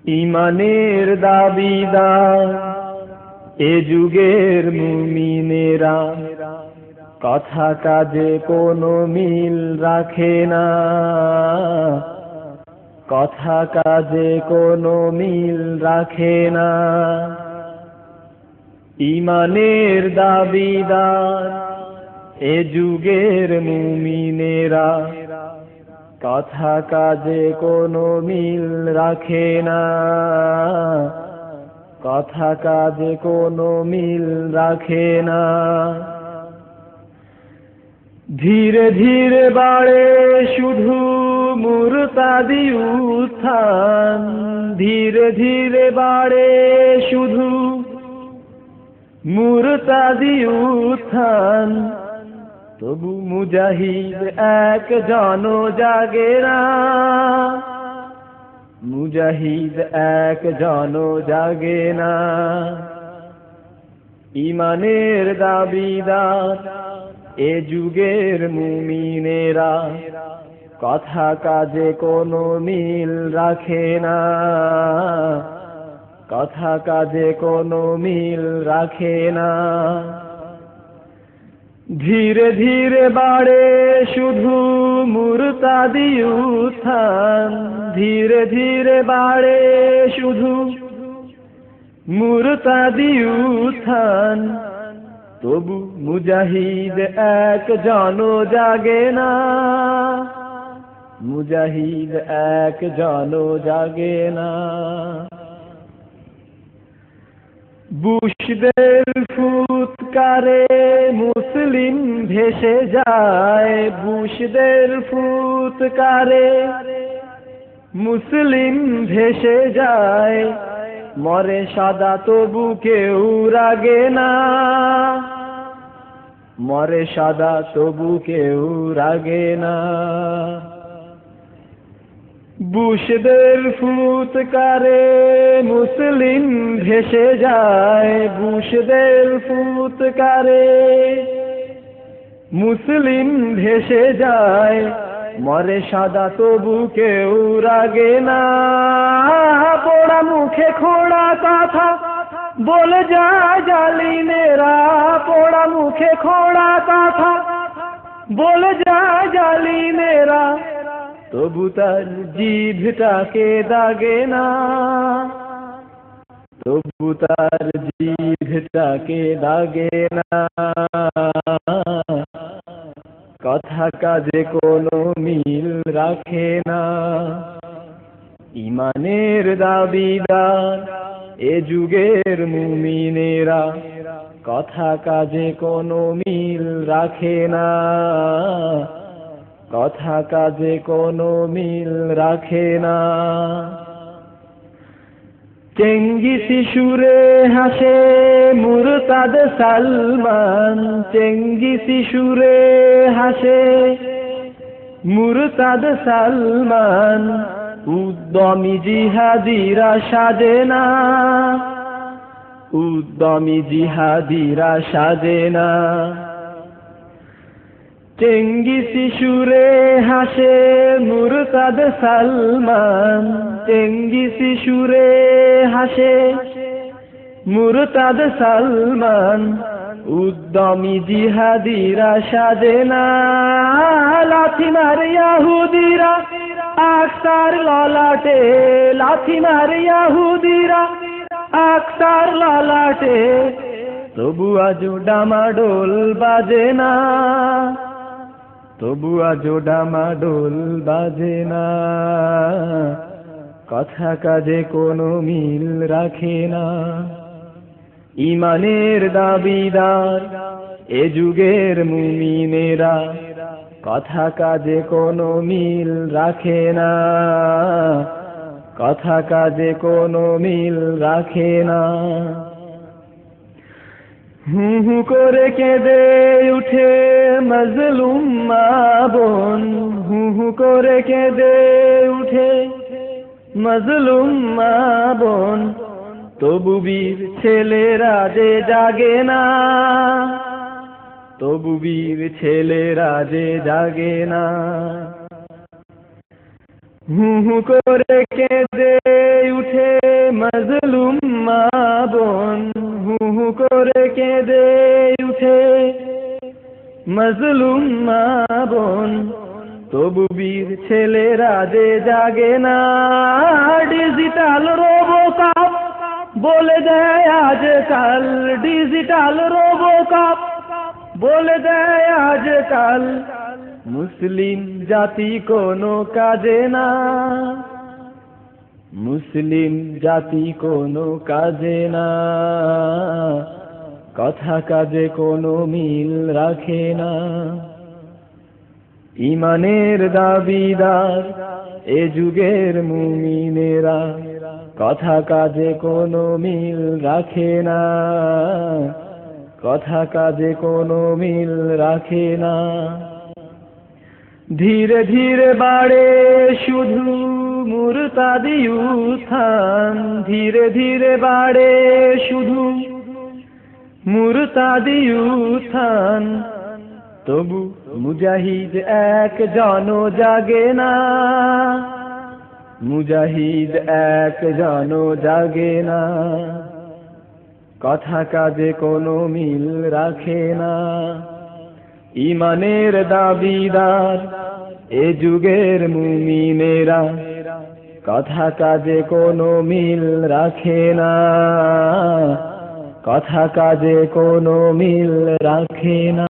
ঈমানের দাবিদার এ যুগের মুমিনেরা কথা কাজে কোনো মিল রাখে না, কথা কাজে কোনো মিল রাখে না। ঈমানের দাবিদার এ যুগের মুমিনেরা কথা কাজে কোনো মিল রাখে না, কথা কাজে কোনো মিল রাখে না। ধীরে ধীরে বাড়ে শুধু মুরতাদি উত্থান, ধীরে ধীরে বাড়ে শুধু মুরতাদি উত্থান। তবু মুজাহিদ একজন জাগে না, মুজাহিদ একজন জাগে না। ঈমানের দাবিদার এ যুগের মুমিনেরা কথা কাজে কোনো মিল রাখে না, কথা কাজে কোনো মিল রাখে না। ধীরে ধীরে বাড়ে শুধু মুরতাদি উত্থান, ধীরে ধীরে বাড়ে শুধু মুরতাদি উত্থান। তবু মুজাহিদ একজন জাগে না, মুজাহিদ একজন জাগে না। বুশদের ফুৎকারে মুসলিম ভেসে যায়, বুশদের ফুৎকারে মুসলিম ভেসে যায়। মরে সাদা তবু কেউ রাগে না, মরে সাদা তবু কেউ রাগে না। বুশদের ফুৎকারে মুসলিম ভেসে যায়, বুশদের ফুৎকারে মুসলিম ভেসে যায়। মরে সাদা তবু কেউ রাগে না, পোড়া মুখে খোড়া কথা বলে যায় জালিমেরা, পোড়া মুখে খোড়া কথা বলে যায় জালিমেরা। তবু তার জিভটাকে দাগে না, তবু তার জিভটাকে দাগে না। কথা কাজে কোনো মিল রাখে না। ঈমানের দাবিদার এ যুগের মুমিনেরা কথা কাজে কোনো মিল রাখে না, কথা কাজে কোনো মিল রাখে না। চেঙ্গিসি সুরে হাসে মুরতাদ সালমান, চেঙ্গিসি সুরে হাসে মুরতাদ সালমান। উদ্যমী জিহাদিরা সাজে না, উদ্যমী জিহাদিরা সাজে না। চেঙ্গিসি সুরে হাসে মুরতাদ সালমান, চেঙ্গিসি সুরে হাসে মুরতাদ সালমান। উদ্যমী জিহাদিরা সাজে না, লাথি মারে ইহুদিরা আকসার ললাটে, লাথি মারে ইহুদিরা আকসার ললাটে। তবু আজও ডামাডোল বাজে না, তবু আজও ডামাডোল বাজে না। কথা কাজে কোনো মিল রাখে না। ঈমানের দাবিদার এ যুগের মুমিনেরা কথা কাজে কোনো মিল রাখে না, কথা কাজে কোনো মিল রাখে না। হু হু করে কেঁদে উঠে মজলুম মা বোন, হু হু করে কেঁদে উঠে মজলুম মা বোন। তবু বীর ছেলেরা যে জাগে না, তবু বীর ছেলেরা যে জাগে না। হু হু করে কেঁদে উঠে মজলুম মা বোন, তবু বীর ছেলেরা যে জাগে না। ডিজিটাল রোবোকপ বলে দেয় আজকাল, ডিজিটাল রোবোকপ বলে দেয় আজকাল, মুসলিম জাতি কোনো কাজে না, মুসলিম জাতি কোনো কাজে না। কথা কাজে কোনো মিল রাখে না। ঈমানের দাবিদার এ যুগের মুমিনেরা, কথা কাজে কোনো মিল রাখে না, কথা কাজে কোনো মিল রাখে না। ধীরে ধীরে বাড়ে শুধু মুরতাদি উত্থান, ধীরে ধীরে বাড়ে শুধু মুরতাদি উত্থান, তবু মুজাহিদ এক জন জাগে না, মুজাহিদ এক জন জাগে না। কথা কাজে কোনো মিল রাখে না। ঈমানের দাবিদার এ যুগের মুমিনেরা, কথা কাজে কোনো মিল রাখে না, কথা কাজে কোনো মিল রাখে না।